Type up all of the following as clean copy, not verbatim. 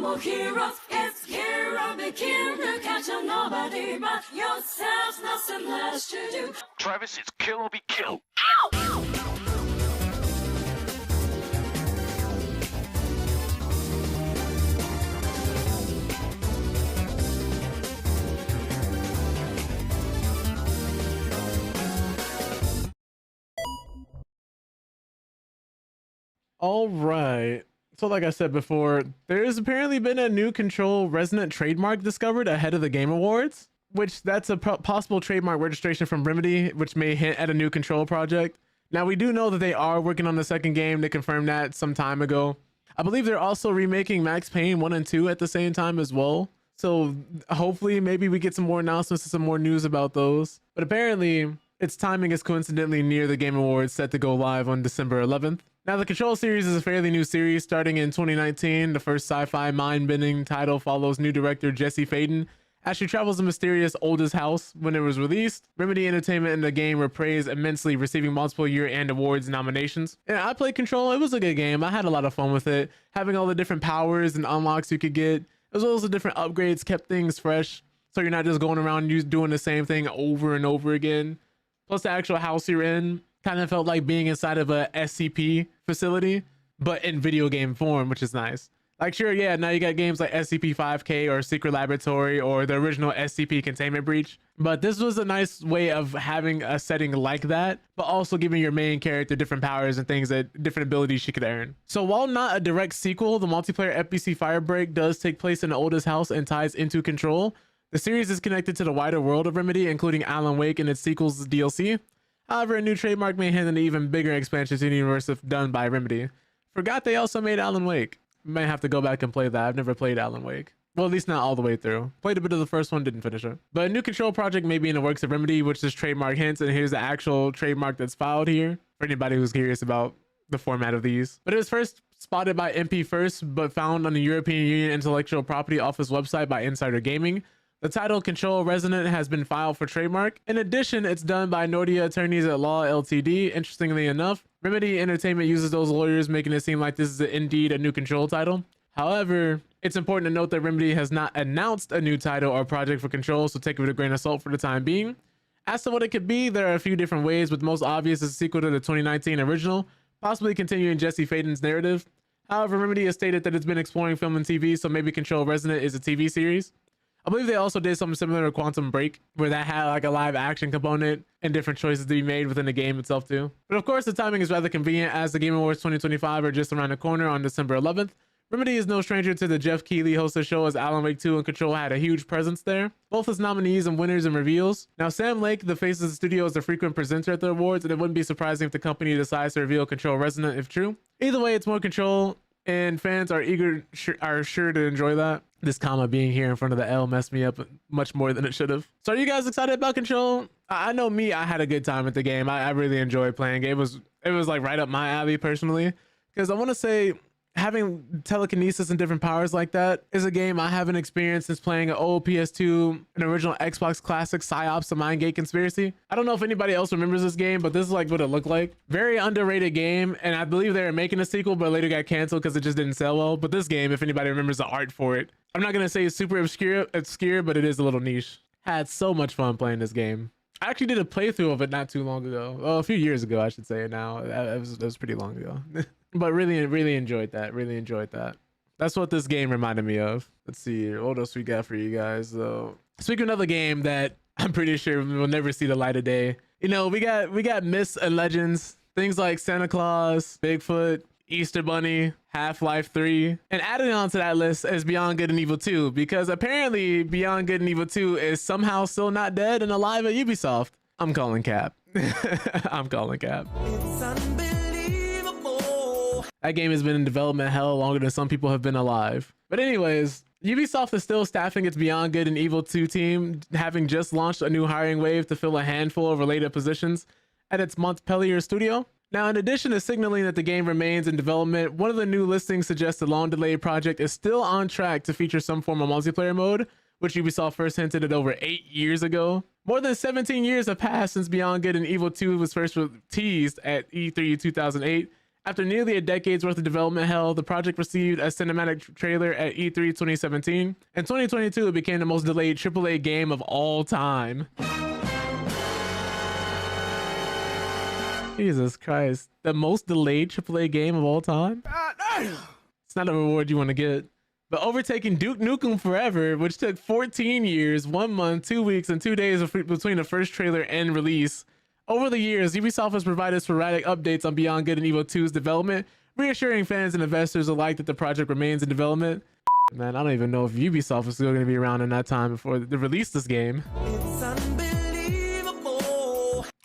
more heroes. It's hero begin to catch a nobody but yourself. Nothing less to do. Travis, it's kill or be killed. Ow! All right. So like I said before, there's apparently been a new Control Resonant trademark discovered ahead of the Game Awards, which that's a possible trademark registration from Remedy, which may hint at a new Control project. Now, we do know that they are working on the second game. They confirmed that some time ago. I believe they're also remaking Max Payne 1 and 2 at the same time as well. So hopefully maybe we get some more announcements and some more news about those. But apparently its timing is coincidentally near the Game Awards set to go live on December 11th. Now, the Control series is a fairly new series starting in 2019. The first sci-fi mind-bending title follows new director Jesse Faden as she travels a mysterious oldest house. When it was released, Remedy Entertainment and the game were praised immensely, receiving multiple year-end awards nominations. And I played Control. It was a good game. I had a lot of fun with it. Having all the different powers and unlocks you could get, as well as the different upgrades, kept things fresh. So you're not just going around doing the same thing over and over again. Plus, the actual house you're in kind of felt like being inside of a SCP facility, but in video game form, which is nice. Like, sure, yeah, now you got games like SCP-5K or Secret Laboratory or the original SCP Containment Breach, but this was a nice way of having a setting like that, but also giving your main character different powers and things, that different abilities she could earn. So while not a direct sequel, the multiplayer FBC Firebreak does take place in the oldest house and ties into Control. The series is connected to the wider world of Remedy, including Alan Wake and its sequels DLC. However, a new trademark may hint at an even bigger expansion to the universe if done by Remedy. Forgot they also made Alan Wake. May have to go back and play that. I've never played Alan Wake. Well, at least not all the way through. Played a bit of the first one, didn't finish it. But a new Control project may be in the works of Remedy, which this trademark hints, and here's the actual trademark that's filed here, for anybody who's curious about the format of these. But it was first spotted by MP First, but found on the European Union Intellectual Property Office website by Insider Gaming. The title Control Resonant has been filed for trademark. In addition, it's done by Nordia Attorneys at Law Ltd. Interestingly enough, Remedy Entertainment uses those lawyers, making it seem like this is indeed a new Control title. However, it's important to note that Remedy has not announced a new title or project for Control, so take it with a grain of salt for the time being. As to what it could be, there are a few different ways, with most obvious as a sequel to the 2019 original, possibly continuing Jesse Faden's narrative. However, Remedy has stated that it's been exploring film and TV, so maybe Control Resonant is a TV series. I believe they also did something similar to Quantum Break, where that had like a live action component and different choices to be made within the game itself too. But of course, the timing is rather convenient, as the Game Awards 2025 are just around the corner on December 11th. Remedy is no stranger to the Jeff Keighley hosted show, as Alan Wake 2 and Control had a huge presence there, both as nominees and winners and reveals. Now, Sam Lake, the face of the studio, is a frequent presenter at the awards, and it wouldn't be surprising if the company decides to reveal Control Resonant if true. Either way, it's more Control, and fans are sure to enjoy that. This comma being here in front of the L messed me up much more than it should have. So are you guys excited about Control? I know me, I had a good time with the game. I really enjoyed playing it. It was like right up my alley personally, because I want to say having telekinesis and different powers like that is a game I haven't experienced since playing an old PS2, an original Xbox classic, Psyops, the Mind Gate Conspiracy. I don't know if anybody else remembers this game, but this is like what it looked like. Very underrated game, and I believe they were making a sequel, but later got canceled because it just didn't sell well. But this game, if anybody remembers the art for it, I'm not gonna say it's super obscure, but it is a little niche. Had so much fun playing this game. I actually did a playthrough of it not too long ago. Oh, a few years ago, I should say now. It was pretty long ago. But really enjoyed that. Really enjoyed that. That's what this game reminded me of. Let's see what else we got for you guys though. Speaking of another game that I'm pretty sure will never see the light of day. You know, we got myths and legends, things like Santa Claus, Bigfoot, Easter Bunny, Half-Life 3, and adding on to that list is Beyond Good and Evil 2, because apparently Beyond Good and Evil 2 is somehow still not dead and alive at Ubisoft. I'm calling cap. I'm calling cap. It's unbelievable. That game has been in development hell longer than some people have been alive. But anyways, Ubisoft is still staffing its Beyond Good and Evil 2 team, having just launched a new hiring wave to fill a handful of related positions at its Montpellier studio. Now, in addition to signaling that the game remains in development, one of the new listings suggests the long-delayed project is still on track to feature some form of multiplayer mode, which Ubisoft first hinted at over 8 years ago. More than 17 years have passed since Beyond Good and Evil 2 was first teased at E3 2008, After nearly a decade's worth of development hell, the project received a cinematic trailer at E3 2017. In 2022, it became the most delayed AAA game of all time. Jesus Christ. The most delayed AAA game of all time? It's not a reward you want to get. But overtaking Duke Nukem Forever, which took 14 years, 1 month, 2 weeks, and 2 days between the first trailer and release. Over the years, Ubisoft has provided sporadic updates on Beyond Good and Evil 2's development, reassuring fans and investors alike that the project remains in development. Man, I don't even know if Ubisoft is still going to be around in that time before they release this game. It's unbelievable.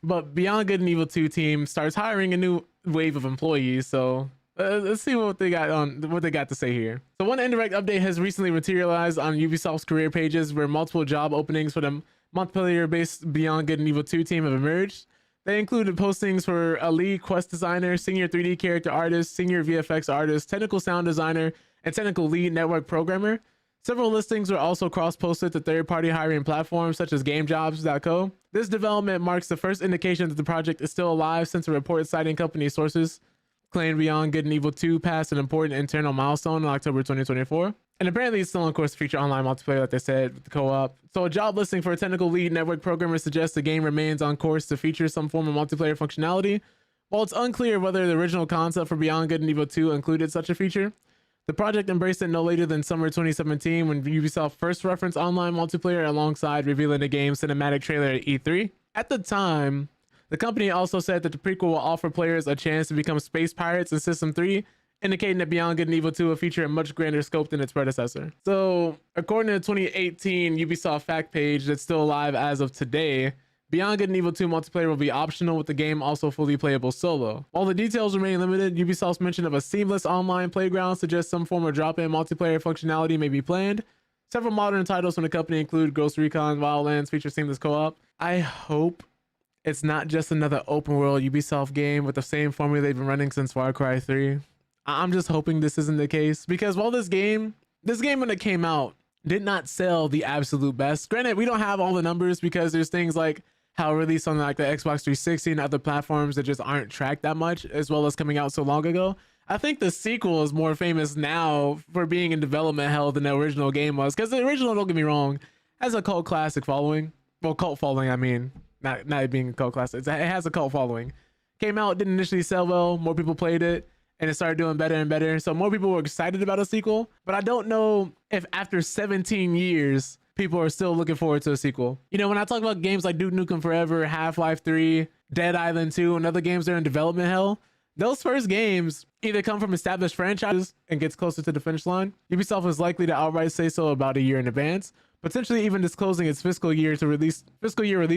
But Beyond Good and Evil 2 team starts hiring a new wave of employees, so let's see what they got to say here. So one indirect update has recently materialized on Ubisoft's career pages, where multiple job openings for the multiplayer-based Beyond Good and Evil 2 team have emerged. They included postings for a lead quest designer, senior 3D character artist, senior VFX artist, technical sound designer, and technical lead network programmer. Several listings are also cross-posted to third-party hiring platforms such as GameJobs.co. This development marks the first indication that the project is still alive, since a report citing company sources claimed Beyond Good and Evil 2 passed an important internal milestone in October 2024. And apparently it's still on course to feature online multiplayer, like they said, with the co-op. So a job listing for a technical lead network programmer suggests the game remains on course to feature some form of multiplayer functionality. While it's unclear whether the original concept for Beyond Good and Evil 2 included such a feature, the project embraced it no later than summer 2017, when Ubisoft first referenced online multiplayer alongside revealing the game's cinematic trailer at E3. At the time, the company also said that the prequel will offer players a chance to become space pirates in System 3, indicating that Beyond Good and Evil 2 will feature a much grander scope than its predecessor. So, according to the 2018 Ubisoft fact page that's still alive as of today, Beyond Good and Evil 2 multiplayer will be optional, with the game also fully playable solo. While the details remain limited, Ubisoft's mention of a seamless online playground suggests some form of drop-in multiplayer functionality may be planned. Several modern titles from the company include Ghost Recon Wildlands feature seamless co-op. I hope it's not just another open world Ubisoft game with the same formula they've been running since Far Cry 3. I'm just hoping this isn't the case, because while this game when it came out did not sell the absolute best. Granted, we don't have all the numbers because there's things like how it released on like the Xbox 360 and other platforms that just aren't tracked that much, as well as coming out so long ago. I think the sequel is more famous now for being in development hell than the original game was, because the original, don't get me wrong, has a cult classic following. Well, cult following, I mean, not it being a cult classic. It has a cult following. Came out, didn't initially sell well, more people played it, and it started doing better and better. So more people were excited about a sequel, but I don't know if after 17 years, people are still looking forward to a sequel. You know, when I talk about games like Duke Nukem Forever, Half-Life 3, Dead Island 2, and other games that are in development hell, those first games either come from established franchises and gets closer to the finish line. Ubisoft is likely to outright say so about a year in advance, potentially even disclosing its fiscal year release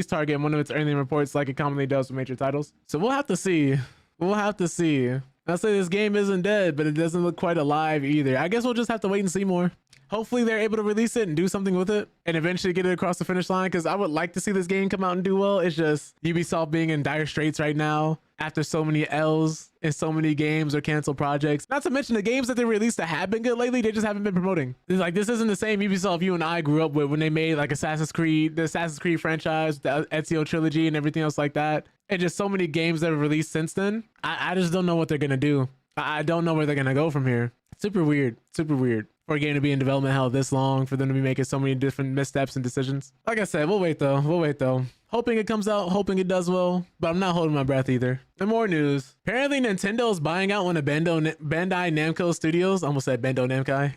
target in one of its earning reports, like it commonly does with major titles. So we'll have to see. We'll have to see. I'll say this game isn't dead, but it doesn't look quite alive either. I guess we'll just have to wait and see more. Hopefully they're able to release it and do something with it and eventually get it across the finish line, because I would like to see this game come out and do well. It's just Ubisoft being in dire straits right now after so many L's in so many games or canceled projects. Not to mention the games that they released that have been good lately, they just haven't been promoting. It's like, this isn't the same Ubisoft you and I grew up with when they made like the Assassin's Creed franchise, the Ezio trilogy and everything else like that. And just so many games that have released since then. I just don't know what they're gonna do. I don't know where they're gonna go from here. Super weird. Super weird. For a game to be in development hell this long, for them to be making so many different missteps and decisions. Like I said, we'll wait though. We'll wait though. Hoping it comes out, hoping it does well, but I'm not holding my breath either. And more news. Apparently Nintendo is buying out one of Bandai Namco Studios. Almost said Bandai Namco.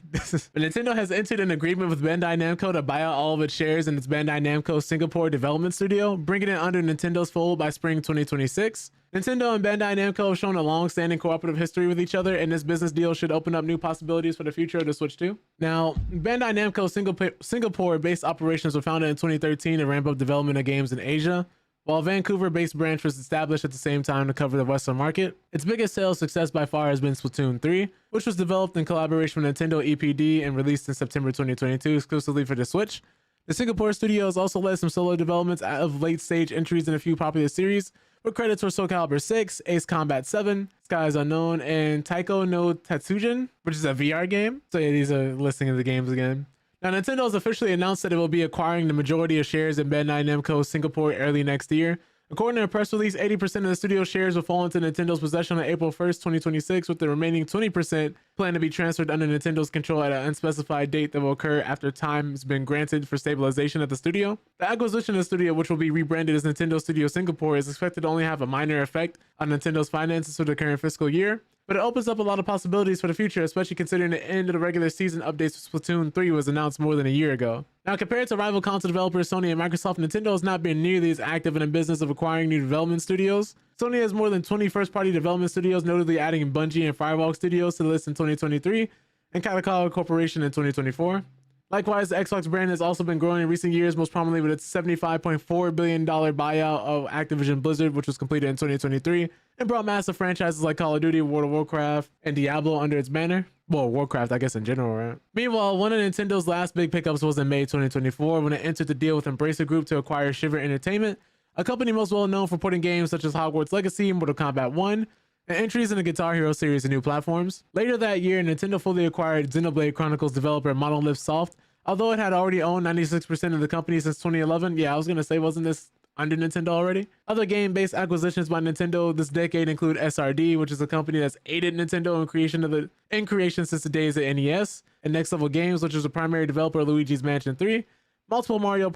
But Nintendo has entered an agreement with Bandai Namco to buy out all of its shares in its Bandai Namco Singapore development studio, bringing it under Nintendo's fold by spring 2026. Nintendo and Bandai Namco have shown a long-standing cooperative history with each other, and this business deal should open up new possibilities for the future of the Switch 2. Now, Bandai Namco Singapore-based operations were founded in 2013 to ramp up development of games in Asia, while a Vancouver-based branch was established at the same time to cover the Western market. Its biggest sales success by far has been Splatoon 3, which was developed in collaboration with Nintendo EPD and released in September 2022 exclusively for the Switch. The Singapore studio has also led some solo developments of late-stage entries in a few popular series, with credits for Soul Calibur 6, Ace Combat 7, Skies Unknown, and Taiko no Tatsujin, which is a VR game. So yeah, these are listing of the games again. Now, Nintendo has officially announced that it will be acquiring the majority of shares in Bandai Namco Singapore early next year, According to a press release, 80% of the studio shares will fall into Nintendo's possession on April 1st, 2026, with the remaining 20% planned to be transferred under Nintendo's control at an unspecified date that will occur after time has been granted for stabilization at the studio. The acquisition of the studio, which will be rebranded as Nintendo Studio Singapore, is expected to only have a minor effect on Nintendo's finances for the current fiscal year, but it opens up a lot of possibilities for the future, especially considering the end of the regular season updates for Splatoon 3 was announced more than a year ago. Now, compared to rival console developers Sony and Microsoft, Nintendo has not been nearly as active in the business of acquiring new development studios. Sony has more than 20 first-party development studios, notably adding Bungie and Firewalk Studios to the list in 2023 and Kadokawa Corporation in 2024. Likewise, the Xbox brand has also been growing in recent years, most prominently with its $75.4 billion buyout of Activision Blizzard, which was completed in 2023, and brought massive franchises like Call of Duty, World of Warcraft, and Diablo under its banner. Well, Warcraft, I guess, in general, right? Meanwhile, one of Nintendo's last big pickups was in May 2024 when it entered the deal with Embracer Group to acquire Shiver Entertainment, a company most well known for putting games such as Hogwarts Legacy, Mortal Kombat 1, and entries in the Guitar Hero series to new platforms. Later that year, Nintendo fully acquired Xenoblade Chronicles developer Monolith Soft, although it had already owned 96% of the company since 2011. Yeah, I was gonna say, wasn't this under Nintendo already? Other game-based acquisitions by Nintendo this decade include SRD, which is a company that's aided Nintendo in creation since the days of NES, and Next Level Games, which is the primary developer of Luigi's Mansion 3, multiple Mario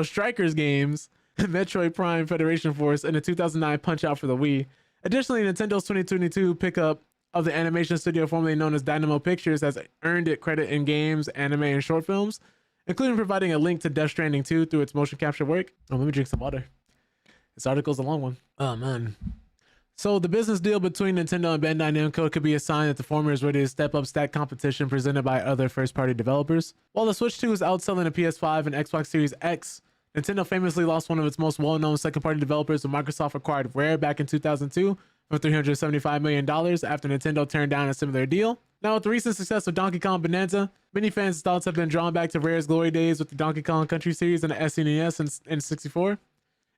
Strikers games, Metroid Prime Federation Force, and the 2009 Punch-Out for the Wii. Additionally, Nintendo's 2022 pickup of the animation studio formerly known as Dynamo Pictures has earned it credit in games, anime, and short films, including providing a link to Death Stranding 2 through its motion capture work. Oh, let me drink some water. This article's a long one. Oh, man. So the business deal between Nintendo and Bandai Namco could be a sign that the former is ready to step up stack competition presented by other first-party developers. While the Switch 2 is outselling the PS5 and Xbox Series X, Nintendo famously lost one of its most well-known second-party developers when Microsoft acquired Rare back in 2002 for $375 million after Nintendo turned down a similar deal. Now, with the recent success of Donkey Kong Bonanza, many fans' thoughts have been drawn back to Rare's glory days with the Donkey Kong Country series and the SNES and N64.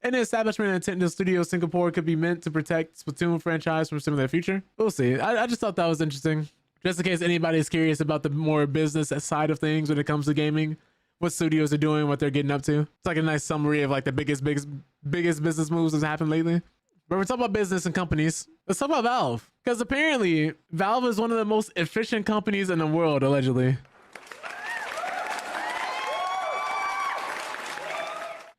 And the establishment of Nintendo Studio Singapore could be meant to protect Splatoon franchise from a similar future. We'll see. I just thought that was interesting. Just in case anybody is curious about the more business side of things when it comes to gaming, what studios are doing, what they're getting up to. It's like a nice summary of like the biggest business moves that's happened lately. But we're talking about business and companies. Let's talk about Valve. Because apparently, Valve is one of the most efficient companies in the world, allegedly.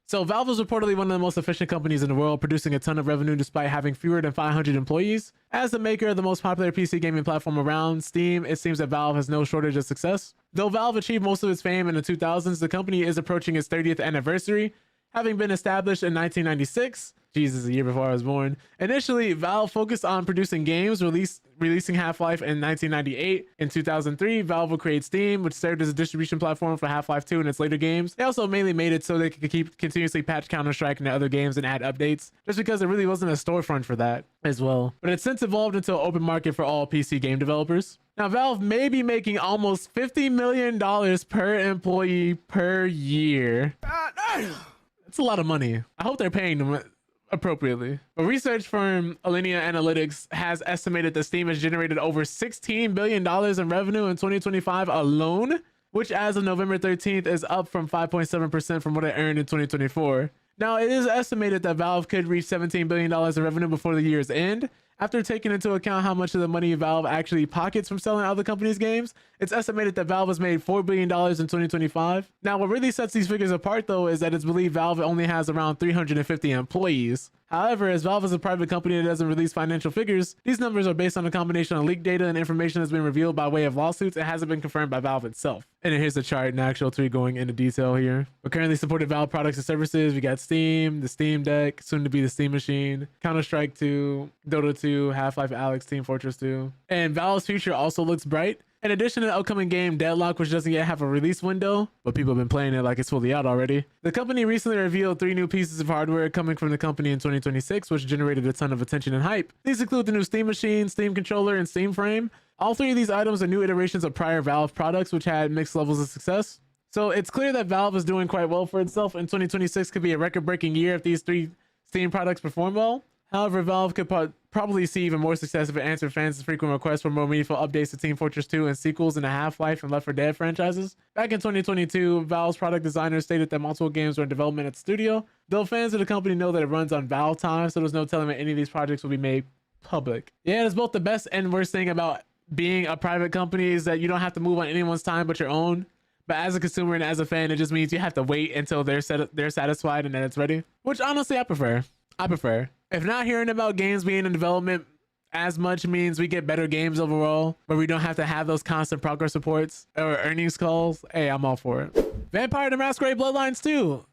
So Valve is reportedly one of the most efficient companies in the world, producing a ton of revenue despite having fewer than 500 employees. As the maker of the most popular PC gaming platform around, Steam, it seems that Valve has no shortage of success. Though Valve achieved most of its fame in the 2000s, the company is approaching its 30th anniversary, having been established in 1996. Jesus, a year before I was born. Initially, Valve focused on producing games, releasing Half-Life in 1998. In 2003, Valve would create Steam, which served as a distribution platform for Half-Life 2 and its later games. They also mainly made it so they could keep continuously patch Counter-Strike and other games and add updates, just because there really wasn't a storefront for that as well. But it's since evolved into an open market for all PC game developers. Now, Valve may be making almost $50 million per employee per year. That's a lot of money. I hope they're paying them appropriately. But research firm Alinea Analytics has estimated that Steam has generated over $16 billion in revenue in 2025 alone, which as of November 13th is up from 5.7% from what it earned in 2024. Now, it is estimated that Valve could reach $17 billion in revenue before the year's end. After taking into account how much of the money Valve actually pockets from selling other companies' games, it's estimated that Valve has made $4 billion in 2025. Now, what really sets these figures apart, though, is that it's believed Valve only has around 350 employees. However, as Valve is a private company that doesn't release financial figures, these numbers are based on a combination of leaked data and information that's been revealed by way of lawsuits and hasn't been confirmed by Valve itself. And here's the chart and actual tweet going into detail here. We're currently supported Valve products and services. We got Steam, the Steam Deck, soon to be the Steam Machine, Counter-Strike 2, Dota 2, Half-Life Alyx, Team Fortress 2. And Valve's future also looks bright. In addition to the upcoming game Deadlock, which doesn't yet have a release window, but people have been playing it like it's fully out already, the company recently revealed 3 new pieces of hardware coming from the company in 2026, which generated a ton of attention and hype. These include the new Steam Machine, Steam Controller, and Steam Frame. All 3 of these items are new iterations of prior Valve products, which had mixed levels of success. So it's clear that Valve is doing quite well for itself, and 2026 could be a record-breaking year if these 3 Steam products perform well. However, Valve could probably see even more success if it answered fans' frequent requests for more meaningful updates to Team Fortress 2 and sequels in the Half-Life and Left 4 Dead franchises. Back in 2022, Valve's product designers stated that multiple games were in development at the studio, though fans of the company know that it runs on Valve time, so there's no telling when any of these projects will be made public. Yeah, it's both the best and worst thing about being a private company is that you don't have to move on anyone's time but your own. But as a consumer and as a fan, it just means you have to wait until they're satisfied and then it's ready. Which honestly, I prefer. If not hearing about games being in development as much means we get better games overall, where we don't have to have those constant progress reports or earnings calls, hey, I'm all for it. Vampire the Masquerade Bloodlines 2.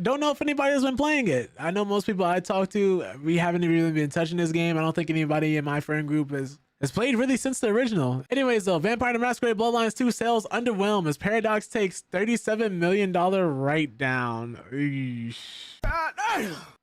Don't know if anybody has been playing it. I know most people I talk to, we haven't really been touching this game. I don't think anybody in my friend group has played really since the original. Anyways, though, Vampire the Masquerade Bloodlines 2 sales underwhelm as Paradox takes $37 million write-down.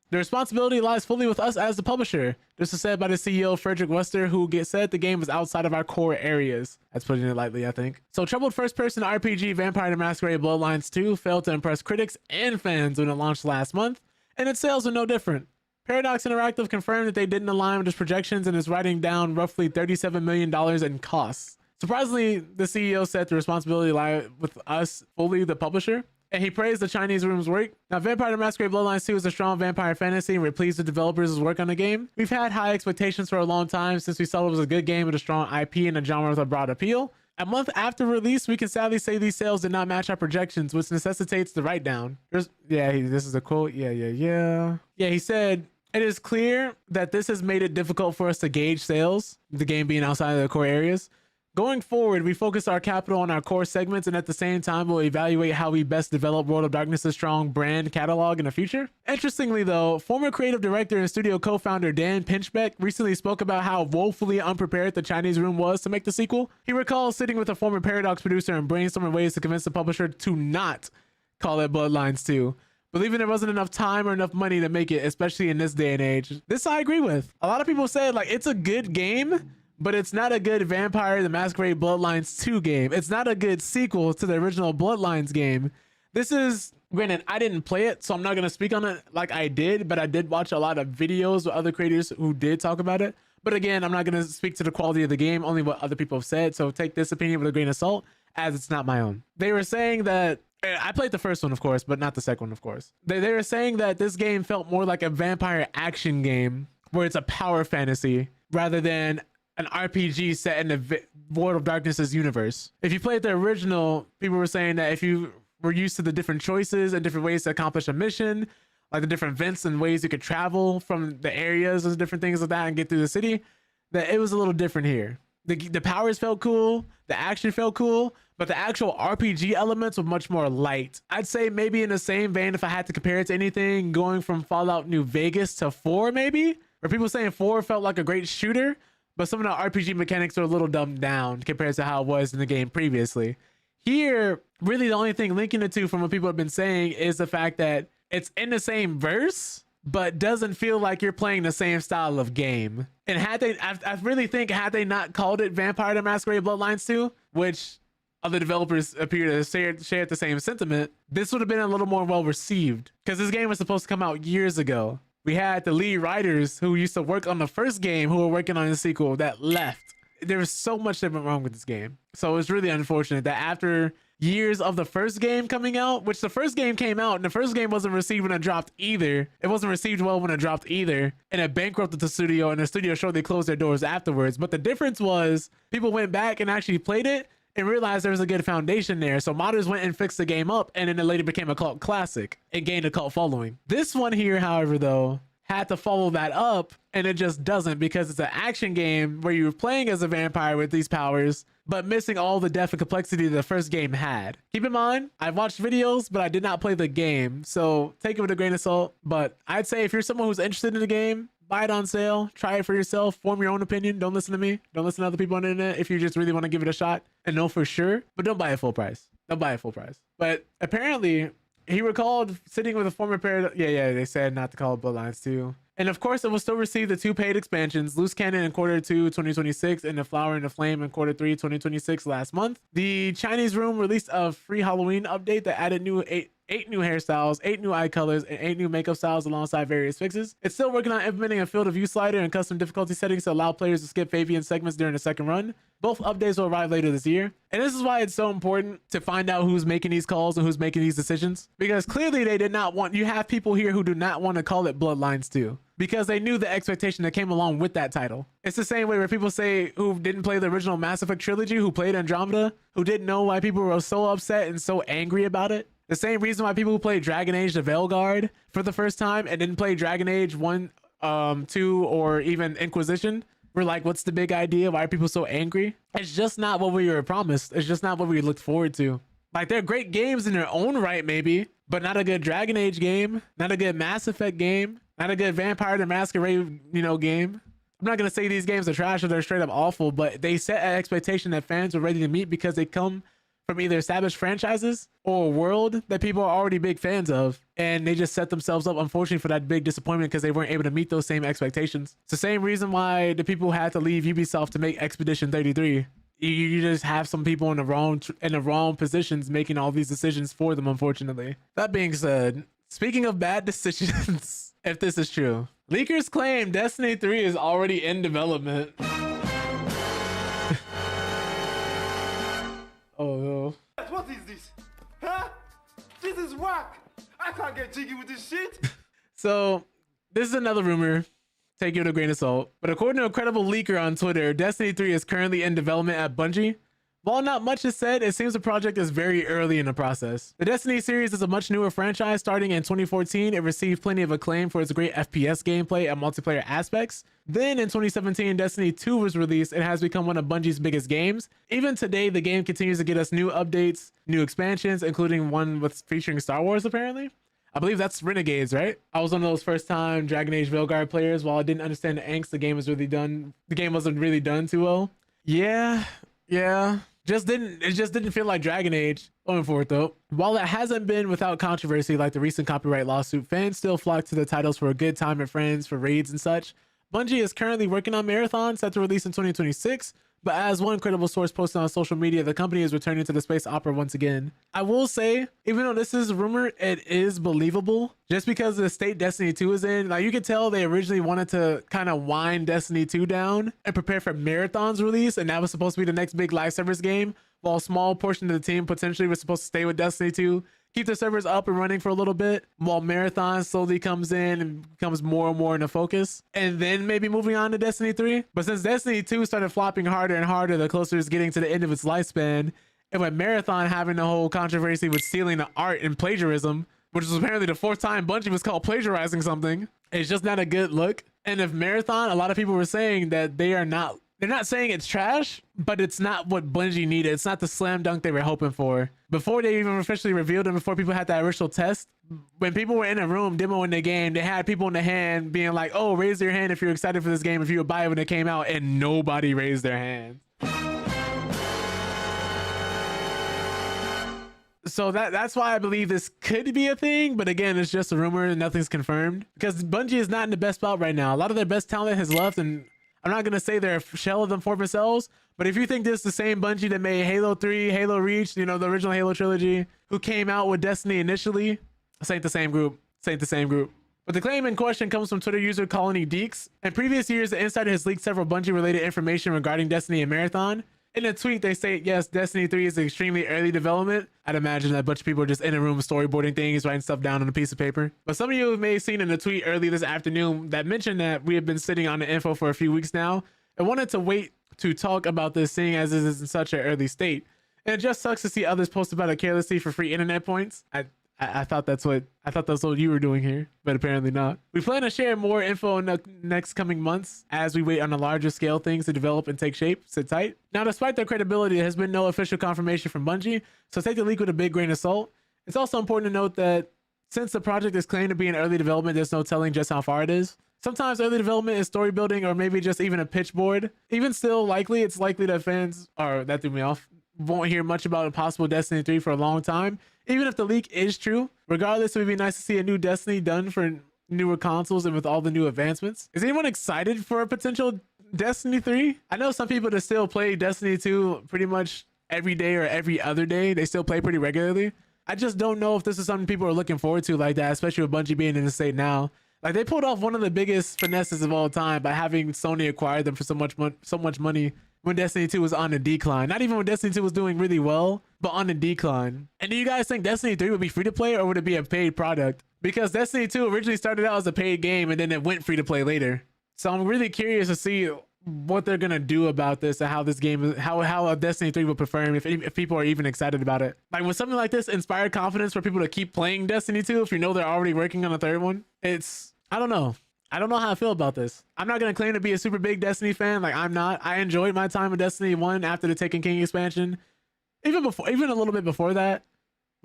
The responsibility lies fully with us as the publisher. This is said by the CEO, Frederick Wester, who said the game was outside of our core areas. That's putting it lightly, I think. So troubled first-person RPG Vampire the Masquerade Bloodlines 2 failed to impress critics and fans when it launched last month, and its sales were no different. Paradox Interactive confirmed that they didn't align with its projections and is writing down roughly $37 million in costs. Surprisingly, the CEO said the responsibility lies with us, fully the publisher, and he praised the Chinese room's work. Now, Vampire the Masquerade Bloodlines 2 is a strong vampire fantasy, and we're pleased with developers' work on the game. We've had high expectations for a long time since we saw it was a good game with a strong IP and a genre with a broad appeal. A month after release, we can sadly say these sales did not match our projections, which necessitates the write-down. This is a quote. Yeah, he said, "It is clear that this has made it difficult for us to gauge sales, the game being outside of the core areas. Going forward, we focus our capital on our core segments, and at the same time, we'll evaluate how we best develop World of Darkness' strong brand catalog in the future." Interestingly, though, former creative director and studio co-founder Dan Pinchbeck recently spoke about how woefully unprepared the Chinese room was to make the sequel. He recalls sitting with a former Paradox producer and brainstorming ways to convince the publisher to not call it Bloodlines 2, believing there wasn't enough time or enough money to make it, especially in this day and age. This I agree with. A lot of people said, like, it's a good game, but it's not a good Vampire the Masquerade Bloodlines 2 game. It's not a good sequel to the original Bloodlines game. This is, granted, I didn't play it, so I'm not going to speak on it like I did, but I did watch a lot of videos with other creators who did talk about it. But again, I'm not going to speak to the quality of the game, only what other people have said, so take this opinion with a grain of salt, as it's not my own. They were saying that, I played the first one, of course, but not the second one, of course. They were saying that this game felt more like a vampire action game, where it's a power fantasy, rather than an RPG set in the World of Darkness's universe. If you played the original, people were saying that if you were used to the different choices and different ways to accomplish a mission, like the different vents and ways you could travel from the areas and different things like that and get through the city, that it was a little different here. The powers felt cool, the action felt cool, but the actual RPG elements were much more light. I'd say maybe in the same vein, if I had to compare it to anything, going from Fallout New Vegas to 4 maybe, where people saying 4 felt like a great shooter, but some of the RPG mechanics are a little dumbed down compared to how it was in the game previously. Here, really the only thing linking the two from what people have been saying is the fact that it's in the same verse, but doesn't feel like you're playing the same style of game. And I really think had they not called it Vampire the Masquerade Bloodlines 2, which other developers appear to share the same sentiment, this would have been a little more well received, because this game was supposed to come out years ago. We had the lead writers who used to work on the first game who were working on the sequel that left. There was so much that went wrong with this game. So it's really unfortunate that after years of the first game coming out, which the first game came out and the first game wasn't received when it dropped either. It wasn't received well when it dropped either. And it bankrupted the studio, and the studio shortly closed their doors afterwards. But the difference was people went back and actually played it and realized there was a good foundation there. So modders went and fixed the game up, and then it later became a cult classic and gained a cult following. This one here, however, though, had to follow that up, and it just doesn't, because it's an action game where you're playing as a vampire with these powers, but missing all the depth and complexity the first game had. Keep in mind, I've watched videos, but I did not play the game, so take it with a grain of salt. But I'd say if you're someone who's interested in the game, buy it on sale, try it for yourself, form your own opinion. Don't listen to me. Don't listen to other people on the internet if you just really want to give it a shot and know for sure, but don't buy it full price. Don't buy it full price. But apparently, he recalled sitting with a former pair. Yeah, they said not to call it Bloodlines 2. And of course, it will still receive the 2 paid expansions, Loose Cannon in Q2 2026 and The Flower and the Flame in Q3 2026 last month. The Chinese room released a free Halloween update that added new 8 new hairstyles, 8 new eye colors, and 8 new makeup styles alongside various fixes. It's still working on implementing a field of view slider and custom difficulty settings to allow players to skip Fabian segments during the second run. Both updates will arrive later this year. And this is why it's so important to find out who's making these calls and who's making these decisions. Because clearly they did not want, you have people here who do not want to call it Bloodlines 2. Because they knew the expectation that came along with that title. It's the same way where people say who didn't play the original Mass Effect trilogy, who played Andromeda, who didn't know why people were so upset and so angry about it. The same reason why people who played Dragon Age the Veilguard for the first time and didn't play Dragon Age 1, 2, or even Inquisition were like, what's the big idea? Why are people so angry? It's just not what we were promised. It's just not what we looked forward to. Like, they're great games in their own right, maybe, but not a good Dragon Age game, not a good Mass Effect game, not a good Vampire the Masquerade, game. I'm not going to say these games are trash or they're straight up awful, but they set an expectation that fans were ready to meet because they come from either established franchises or a world that people are already big fans of. And they just set themselves up, unfortunately, for that big disappointment because they weren't able to meet those same expectations. It's the same reason why the people had to leave Ubisoft to make Expedition 33. You just have some people in the wrong positions making all these decisions for them, unfortunately. That being said, speaking of bad decisions, if this is true, leakers claim Destiny 3 is already in development. Oh no. What is this? Huh? This is whack. I can't get jiggy with this shit. So this is another rumor. Take it with a grain of salt. But according to a credible leaker on Twitter, Destiny 3 is currently in development at Bungie. While not much is said, it seems the project is very early in the process. The Destiny series is a much newer franchise starting in 2014. It received plenty of acclaim for its great FPS gameplay and multiplayer aspects. Then in 2017, Destiny 2 was released and has become one of Bungie's biggest games. Even today, the game continues to get us new updates, new expansions, including one with featuring Star Wars apparently. I believe that's Renegades, right? I was one of those first time Dragon Age Veilguard players. While I didn't understand the angst, the game wasn't really done too well. Yeah. It just didn't feel like Dragon Age. Going for it though. While it hasn't been without controversy like the recent copyright lawsuit, fans still flock to the titles for a good time with friends, for raids and such. Bungie is currently working on Marathon, set to release in 2026. But as one credible source posted on social media, the company is returning to the space opera once again. I will say, even though this is a rumor, it is believable. Just because of the state Destiny 2 is in, like you could tell they originally wanted to kind of wind Destiny 2 down and prepare for Marathon's release, and that was supposed to be the next big live service game, while a small portion of the team potentially was supposed to stay with Destiny 2, keep the servers up and running for a little bit, while Marathon slowly comes in and becomes more and more in the focus, and then maybe moving on to Destiny 3. But since Destiny 2 started flopping harder and harder the closer it's getting to the end of its lifespan, and with Marathon having the whole controversy with stealing the art and plagiarism, which was apparently the 4th time Bungie was caught plagiarizing something, it's just not a good look. And if Marathon, a lot of people were saying that they're not saying it's trash, but it's not what Bungie needed. It's not the slam dunk they were hoping for. Before they even officially revealed it, before people had that initial test, when people were in a room demoing the game, they had people in the hand being like, oh, raise your hand if you're excited for this game, if you would buy it when it came out, and nobody raised their hand. So that's why I believe this could be a thing, but again, it's just a rumor and nothing's confirmed. Because Bungie is not in the best spot right now. A lot of their best talent has left, and I'm not going to say they're a shell of them for themselves, but if you think this is the same Bungie that made Halo 3, Halo Reach, the original Halo trilogy, who came out with Destiny initially, this ain't the same group. But the claim in question comes from Twitter user Colony Deeks. In previous years, the Insider has leaked several Bungie-related information regarding Destiny and Marathon. In a tweet, they say, yes, Destiny 3 is extremely early development. I'd imagine that a bunch of people are just in a room storyboarding things, writing stuff down on a piece of paper. But some of you may have seen in a tweet early this afternoon that mentioned that we have been sitting on the info for a few weeks now and wanted to wait to talk about this, seeing as it is in such an early state. And it just sucks to see others post about it carelessly for free internet points. I thought that's what you were doing here, but apparently not. We plan to share more info in the next coming months as we wait on the larger scale things to develop and take shape. Sit tight. Now, despite their credibility, there has been no official confirmation from Bungie, so take the leak with a big grain of salt. It's also important to note that since the project is claimed to be in early development, there's no telling just how far it is. Sometimes early development is story building or maybe just even a pitch board. Even still, it's likely that fans, or that threw me off, won't hear much about a possible Destiny 3 for a long time. Even if the leak is true, regardless, it would be nice to see a new Destiny done for newer consoles and with all the new advancements. Is anyone excited for a potential Destiny 3? I know some people that still play Destiny 2 pretty much every day or every other day. They still play pretty regularly. I just don't know if this is something people are looking forward to like that, especially with Bungie being in the state now. Like, they pulled off one of the biggest finesses of all time by having Sony acquire them for so much money when Destiny 2 was on a decline. Not even when Destiny 2 was doing really well, but on a decline. And do you guys think Destiny 3 would be free to play, or would it be a paid product? Because Destiny 2 originally started out as a paid game and then it went free to play later. So I'm really curious to see what they're gonna do about this and how this game, how Destiny 3 will perform, if people are even excited about it. Like, with something like this inspire confidence for people to keep playing Destiny 2 if you know they're already working on a third one? I don't know. I don't know how I feel about this. I'm not gonna claim to be a super big Destiny fan. Like, I'm not. I enjoyed my time with Destiny 1 after the Taken King expansion, even a little bit before that.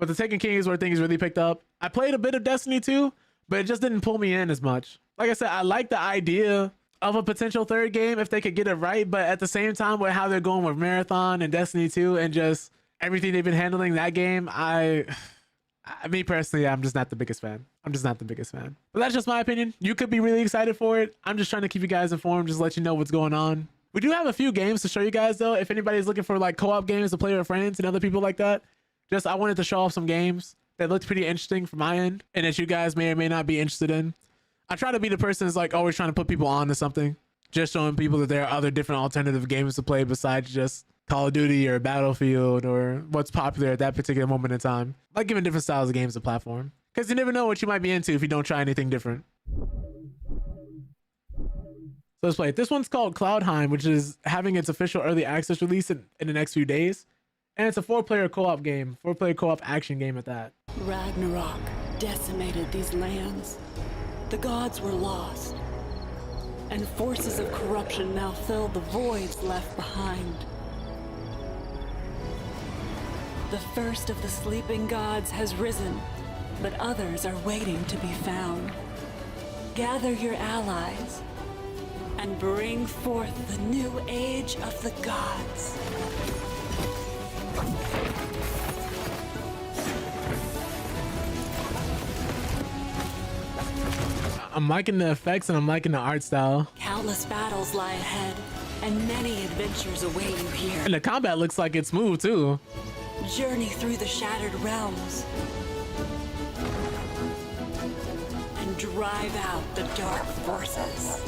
But the Taken King is where things really picked up. I played a bit of Destiny 2, but it just didn't pull me in as much. Like I said, I like the idea of a potential third game if they could get it right, but at the same time, with how they're going with Marathon and Destiny 2 and just everything they've been handling that game, me personally, I'm just not the biggest fan. But that's just my opinion. You could be really excited for it. I'm just trying to keep you guys informed, just let you know what's going on. We do have a few games to show you guys though. If anybody's looking for like co-op games to play with friends and other people like that, I wanted to show off some games that looked pretty interesting from my end and that you guys may or may not be interested in. I try to be the person that's like always trying to put people on to something, just showing people that there are other different alternative games to play besides just Call of Duty or Battlefield or what's popular at that particular moment in time. Like giving different styles of games a platform, because you never know what you might be into if you don't try anything different. So let's play it. This one's called Cloudheim, which is having its official early access release in the next few days. And it's a 4-player co-op game, 4-player co-op action game at that. Ragnarok decimated these lands. The gods were lost, and forces of corruption now fill the voids left behind. The first of the sleeping gods has risen, but others are waiting to be found. Gather your allies and bring forth the new age of the gods. I'm liking the effects and I'm liking the art style. Countless battles lie ahead, and many adventures await you here. And the combat looks like it's smooth too. Journey through the shattered realms and drive out the dark forces.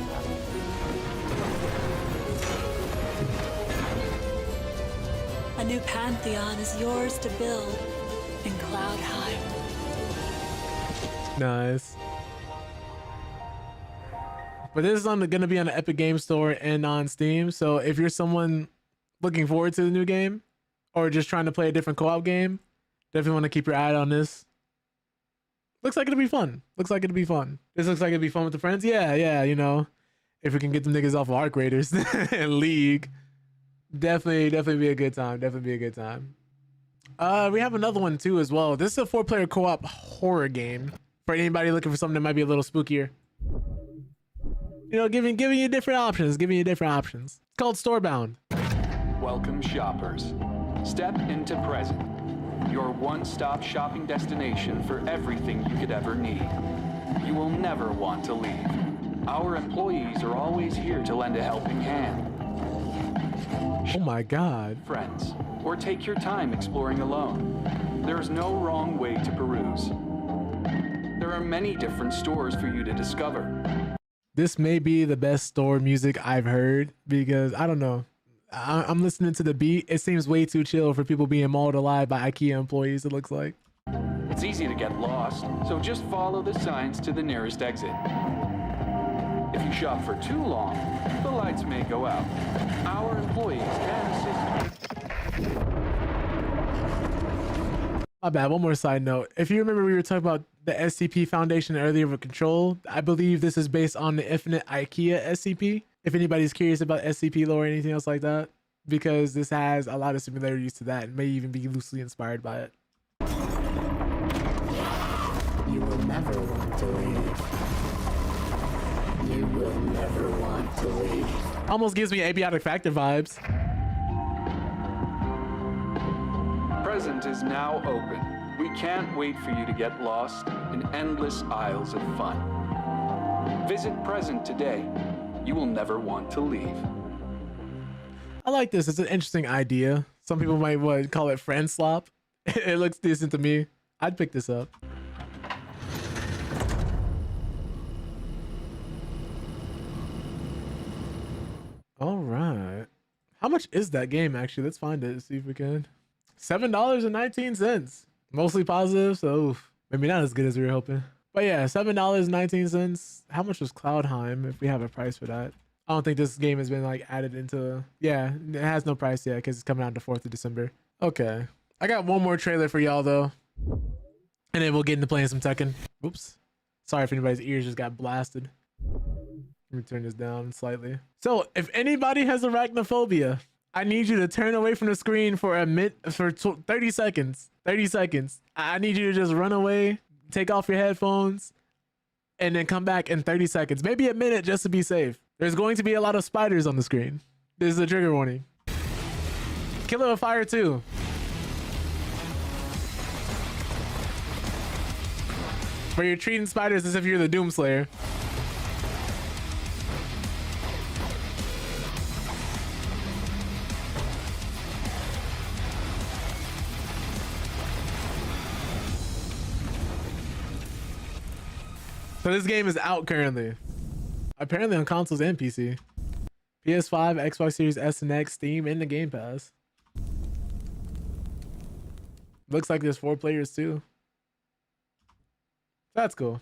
A new pantheon is yours to build in Cloudheim. Nice. But this is gonna be on the Epic Game Store and on Steam. So if you're someone looking forward to the new game or just trying to play a different co-op game, definitely want to keep your eye on this. Looks like it'll be fun. This looks like it'll be fun with the friends. Yeah, you know, if we can get them niggas off of Arc Raiders and League, definitely be a good time. We have another one too as well. This is a 4-player co-op horror game for anybody looking for something that might be a little spookier. You know, giving you different options. It's called Storebound. Welcome, shoppers. Step into Present, your one-stop shopping destination for everything you could ever need. You will never want to leave. Our employees are always here to lend a helping hand. Oh my God. Friends, or take your time exploring alone. There is no wrong way to peruse. There are many different stores for you to discover. This may be the best store music I've heard, because I don't know. I'm listening to the beat. It seems way too chill for people being mauled alive by IKEA employees, it looks like. It's easy to get lost, so just follow the signs to the nearest exit. If you shop for too long, the lights may go out. Our employees can assist. My bad, one more side note. If you remember, we were talking about the SCP Foundation earlier with Control. I believe this is based on the Infinite IKEA SCP. If anybody's curious about SCP lore or anything else like that, because this has a lot of similarities to that and may even be loosely inspired by it. You will never want to leave. You will never want to leave. Almost gives me Abiotic Factor vibes. Present is now open. We can't wait for you to get lost in endless aisles of fun. Visit Present today. You will never want to leave. I like this. It's an interesting idea. Some people might call it friend slop. It looks decent to me. I'd pick this up. All right. How much is that game actually? Let's find it. See if we can. $7.19. Mostly positive, so oof, maybe not as good as we were hoping. But yeah, $7.19. How much was Cloudheim if we have a price for that? I don't think this game has been like added into. Yeah, it has no price yet because it's coming out the 4th of December. Okay. I got one more trailer for y'all though. And then we'll get into playing some Tekken. Oops. Sorry if anybody's ears just got blasted. Let me turn this down slightly. So if anybody has arachnophobia, I need you to turn away from the screen for 30 seconds. 30 seconds. I need you to just run away, take off your headphones, and then come back in 30 seconds. Maybe a minute just to be safe. There's going to be a lot of spiders on the screen. This is a trigger warning. Kill it with fire too. Where you're treating spiders as if you're the Doomslayer. So this game is out currently. Apparently on consoles and PC. PS5, Xbox Series S and X, Steam, and the Game Pass. Looks like there's 4 players too. That's cool.